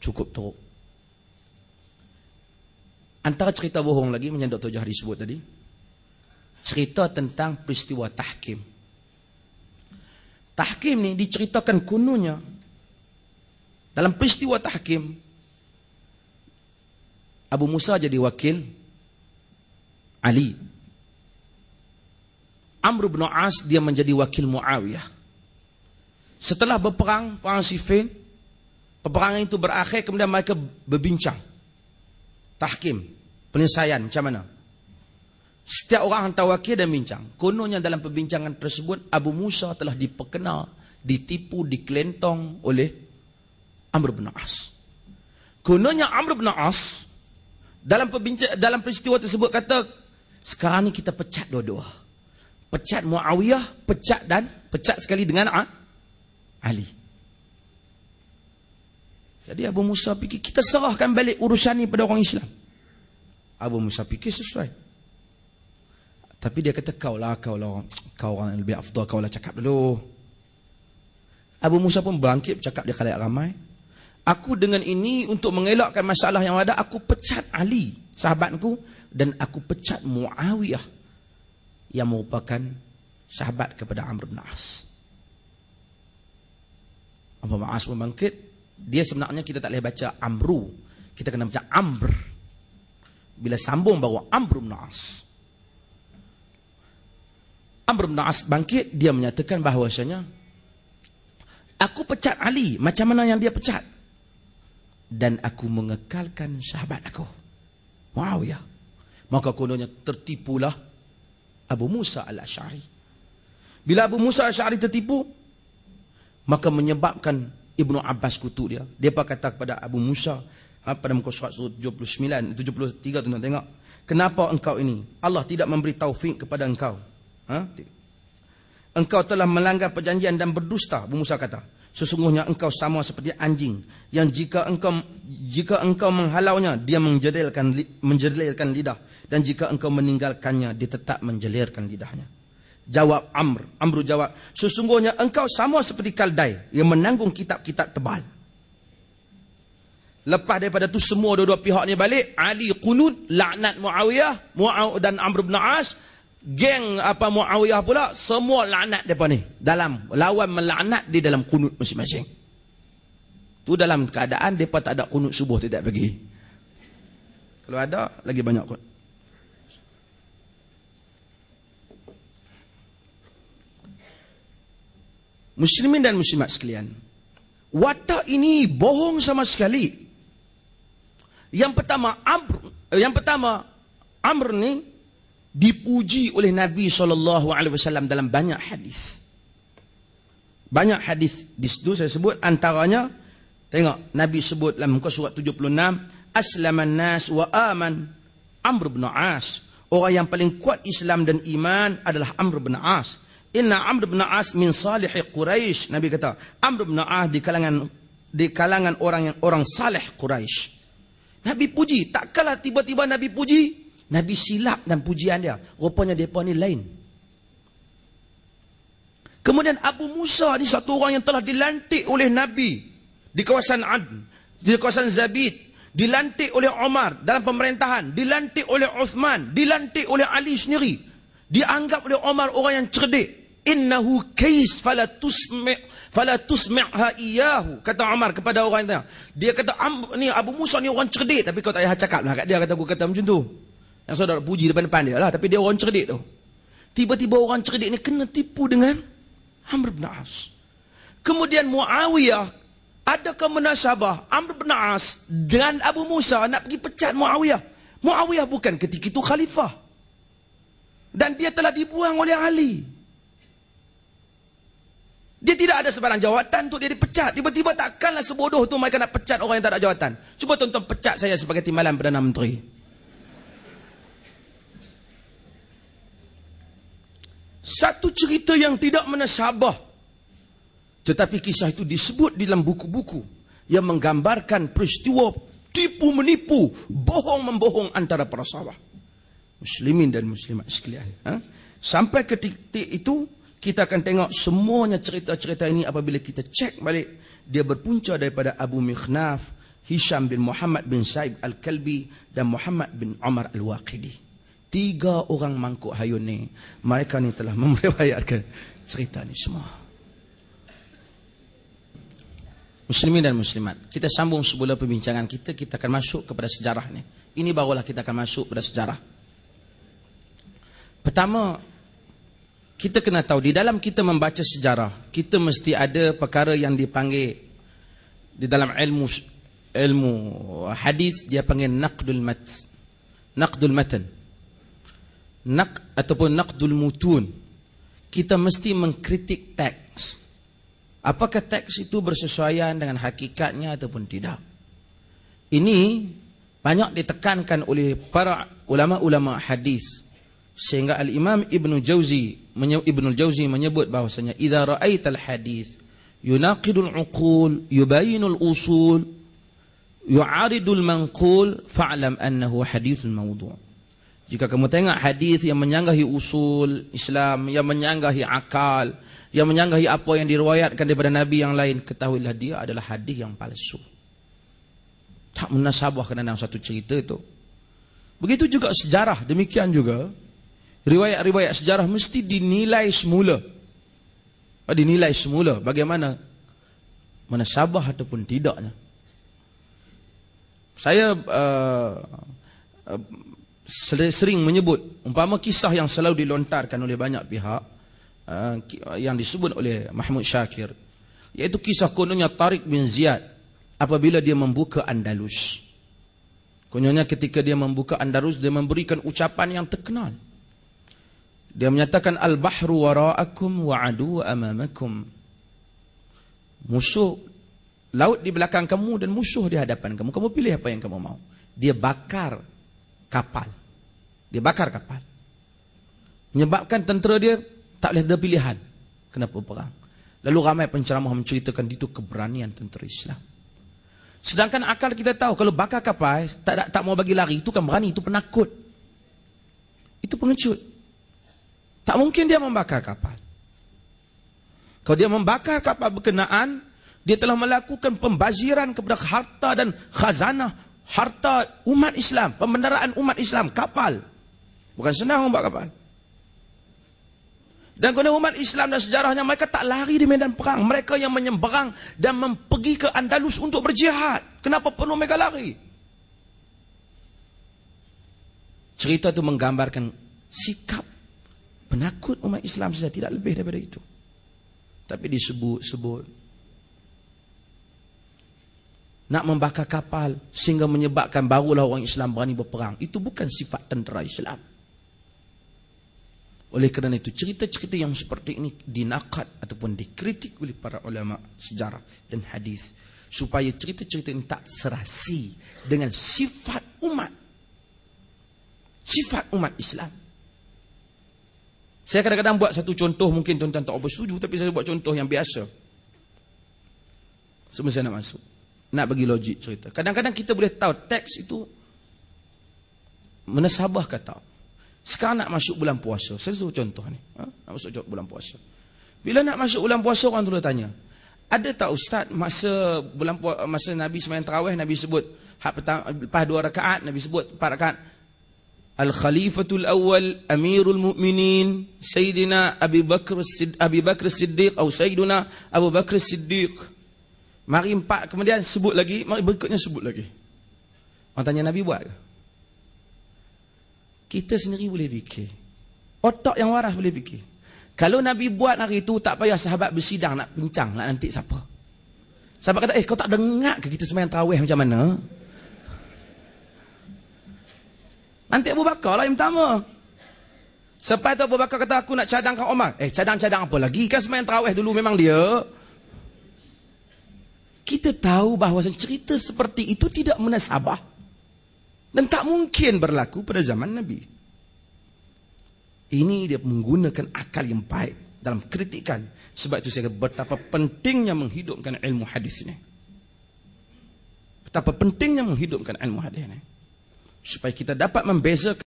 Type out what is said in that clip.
cukup teruk. Antara cerita bohong lagi, macam Dr. Jahri sebut tadi, cerita tentang peristiwa tahkim. Tahkim ni diceritakan kononnya, dalam peristiwa tahkim, Abu Musa jadi wakil Ali. Amr bin As dia menjadi wakil Muawiyah. Setelah berperang, perang Siffin, peperangan itu berakhir, kemudian mereka berbincang. Tahkim, penyelesaian macam mana. Setiap orang hantar wakil dan bincang. Kononnya dalam perbincangan tersebut, Abu Musa telah diperkenal, ditipu, dikelentong oleh Amr bin As. Kononnya Amr bin As dalam peristiwa tersebut kata, sekarang ni kita pecat dua-dua. Pecat Muawiyah, pecat sekali dengan Ali. Jadi Abu Musa fikir, kita serahkan balik urusan ni pada orang Islam. Abu Musa fikir sesuai. Tapi dia kata, kau orang yang lebih afdal, kau lah cakap dulu. Abu Musa pun bangkit bercakap di khalayak ramai. Aku dengan ini untuk mengelakkan masalah yang ada, aku pecat Ali, sahabatku, dan aku pecat Muawiyah yang merupakan sahabat kepada Amr bin As. Amr bin As pun bangkit. Dia sebenarnya kita tak boleh baca Amru, kita kena baca Amr. Bila sambung baru Amr bin As. Amr bin As bangkit, dia menyatakan bahawasanya, aku pecat Ali macam mana yang dia pecat, dan aku mengekalkan sahabat aku Muawiyah. Maka kononnya tertipulah Abu Musa al-Asy'ari. Bila Abu Musa al-Asy'ari tertipu, maka menyebabkan Ibnu Abbas kutuk dia. Dia kata kepada Abu Musa, pada muka surat 79, 73 tuan tengok, kenapa engkau ini, Allah tidak memberi taufik kepada engkau. Engkau telah melanggar perjanjian dan berdusta. Abu Musa kata, sesungguhnya engkau sama seperti anjing yang jika engkau menghalaunya, dia menjelirkan lidah, dan jika engkau meninggalkannya, dia tetap menjelirkan lidahnya. Jawab Amr jawab, sesungguhnya engkau sama seperti kaldai yang menanggung kitab-kitab tebal. Lepas daripada tu semua dua-dua pihak ni balik, Ali qunut laknat Muawiyah, dan Amr bin As, geng Muawiyah pula semua laknat depa ni, dalam lawan melaknat di dalam qunut masing-masing. Tu dalam keadaan depa tak ada qunut subuh tidak pergi. Kalau ada lagi banyak kot. Muslimin dan muslimat sekalian, watak ini bohong sama sekali. Yang pertama Amr ni dipuji oleh Nabi SAW dalam banyak hadis. Banyak hadis di situ saya sebut, antaranya tengok Nabi sebut dalam muka surat 76, aslaman nas wa aman Amr bin As. Orang yang paling kuat Islam dan iman adalah Amr bin As. Inna Amr bin As min salihi Quraisy. Nabi kata, Amr bin As di kalangan orang saleh Quraisy. Nabi puji. Tak kalah tiba-tiba Nabi puji, Nabi silap dan pujian dia. Rupanya mereka ni lain. Kemudian Abu Musa ni satu orang yang telah dilantik oleh Nabi di kawasan Adn, di kawasan Zabid, dilantik oleh Umar dalam pemerintahan, dilantik oleh Uthman, dilantik oleh Ali sendiri. Dianggap oleh Umar orang yang cerdik. Innahu kais fala tusmi'ha iyahu, kata Umar kepada orang itu. Dia kata, ni Abu Musa ni orang cerdik, tapi kau tak payah cakap lah kat dia, kata aku kata macam tu. Yang saudara puji depan-depan dia lah, tapi dia orang cerdik tu. Tiba-tiba orang cerdik ni kena tipu dengan Amr bin As. Kemudian Muawiyah, adakah munasabah Amr bin As dengan Abu Musa nak pergi pecat Muawiyah? Muawiyah bukan ketika itu khalifah, dan dia telah dibuang oleh Ali. Dia tidak ada sebarang jawatan untuk dia dipecat. Tiba-tiba takkanlah sebodoh tu mereka nak pecat orang yang tak ada jawatan. Cuba tonton pecat saya sebagai timbalan Perdana Menteri. Satu cerita yang tidak menasabah, tetapi kisah itu disebut di dalam buku-buku yang menggambarkan peristiwa tipu menipu, bohong membohong antara para sahabat. Muslimin dan muslimat sekalian. Sampai ke titik itu, kita akan tengok semuanya cerita-cerita ini apabila kita cek balik. Dia berpunca daripada Abu Mikhnaf Hisham bin Muhammad bin Sa'ib Al-Kalbi dan Muhammad bin Umar Al-Waqidi. 3 orang mangkuk hayun ni, mereka ni telah meriwayatkan cerita ni semua. Muslimin dan muslimat, kita sambung semula perbincangan kita akan masuk kepada sejarah ni. Ini barulah kita akan masuk pada sejarah. Pertama, kita kena tahu, di dalam kita membaca sejarah, kita mesti ada perkara yang dipanggil, di dalam ilmu hadis dia panggil naqdul matan. Ataupun naqdul mutun. Kita mesti mengkritik teks. Apakah teks itu bersesuaian dengan hakikatnya ataupun tidak. Ini banyak ditekankan oleh para ulama-ulama hadis. Sehingga Al-Imam Ibnul Jauzi menyebut bahawasanya idza ra'aital hadis yunaqidul uqul yubayinul usul yu'aridul manqul fa'lam annahu hadithun mawdu'. Jika kamu tengok hadis yang menyanggahi usul Islam, yang menyanggahi akal, yang menyanggahi apa yang diriwayatkan daripada Nabi yang lain, ketahuilah dia adalah hadis yang palsu. Tak menasabahkan dalam satu cerita itu. Begitu juga sejarah, demikian juga riwayat-riwayat sejarah mesti dinilai semula. Dinilai semula bagaimana menasabah ataupun tidaknya. Saya sering menyebut umpama kisah yang selalu dilontarkan oleh banyak pihak, yang disebut oleh Mahmud Syakir, iaitu kisah kononnya Tariq bin Ziyad apabila dia membuka Andalus. Kononnya ketika dia membuka Andalus, dia memberikan ucapan yang terkenal. Dia menyatakan al-bahru wara'akum wa'adu amamakum. Musuh laut di belakang kamu dan musuh di hadapan kamu. Kamu pilih apa yang kamu mau. Dia bakar kapal. Menyebabkan tentera dia tak boleh ada pilihan. Kenapa perang? Lalu ramai penceramah menceritakan itu keberanian tentera Islam. Sedangkan akal kita tahu kalau bakar kapal tak mau bagi lari, itu kan berani, itu penakut. Itu pengecut. Tak mungkin dia membakar kapal. Kalau dia membakar kapal berkenaan, dia telah melakukan pembaziran kepada harta dan khazanah, harta umat Islam, pembendaraan umat Islam, kapal. Bukan senang membakar kapal. Dan kerana umat Islam dan sejarahnya, mereka tak lari di medan perang. Mereka yang menyeberang dan pergi ke Andalus untuk berjihad. Kenapa perlu mereka lari? Cerita itu menggambarkan sikap penakut umat Islam saja, tidak lebih daripada itu. Tapi disebut-sebut nak membakar kapal sehingga menyebabkan barulah orang Islam berani berperang. Itu bukan sifat tentera Islam. Oleh kerana itu, cerita-cerita yang seperti ini dinaqad ataupun dikritik oleh para ulama sejarah dan hadis, supaya cerita-cerita ini tak serasi dengan sifat umat Islam. Saya kadang-kadang buat satu contoh, mungkin tuan-tuan tak bersetuju, tapi saya buat contoh yang biasa. Semua saya nak masuk, nak bagi logik cerita. Kadang-kadang kita boleh tahu teks itu menasabah ke tak. Sekarang nak masuk bulan puasa, saya suruh contoh ni, nak masuk bulan puasa. Bila nak masuk bulan puasa, orang tu tanya, ada tak ustaz masa Nabi sembahyang tarawih, Nabi sebut hak petang, lepas 2 rakaat Nabi sebut 4 rakaat, Al-Khalifatul Awal Amirul Mu'minin Sayyidina Abi Bakr Siddiq atau Sayyiduna Abu Bakr Siddiq. Mari 4, kemudian sebut lagi, mari berikutnya sebut lagi. Orang tanya Nabi buat ke? Kita sendiri boleh fikir. Otak yang waras boleh fikir. Kalau Nabi buat hari itu, tak payah sahabat bersidang nak bincang nak nanti siapa. Sahabat kata, kau tak dengar ke kita sembahyang tarawih macam mana? Nanti Abu Bakar lah yang pertama. Sampai tu Abu Bakar kata, aku nak cadangkan Omar. Cadang-cadang apa lagi? Kan sembahyang tarawih dulu memang dia. Kita tahu bahawa cerita seperti itu tidak menasabah dan tak mungkin berlaku pada zaman Nabi. Ini dia menggunakan akal yang baik dalam kritikan. Sebab itu saya kata betapa pentingnya menghidupkan ilmu hadis ini. Betapa pentingnya menghidupkan ilmu hadis ini. Supaya kita dapat membezakan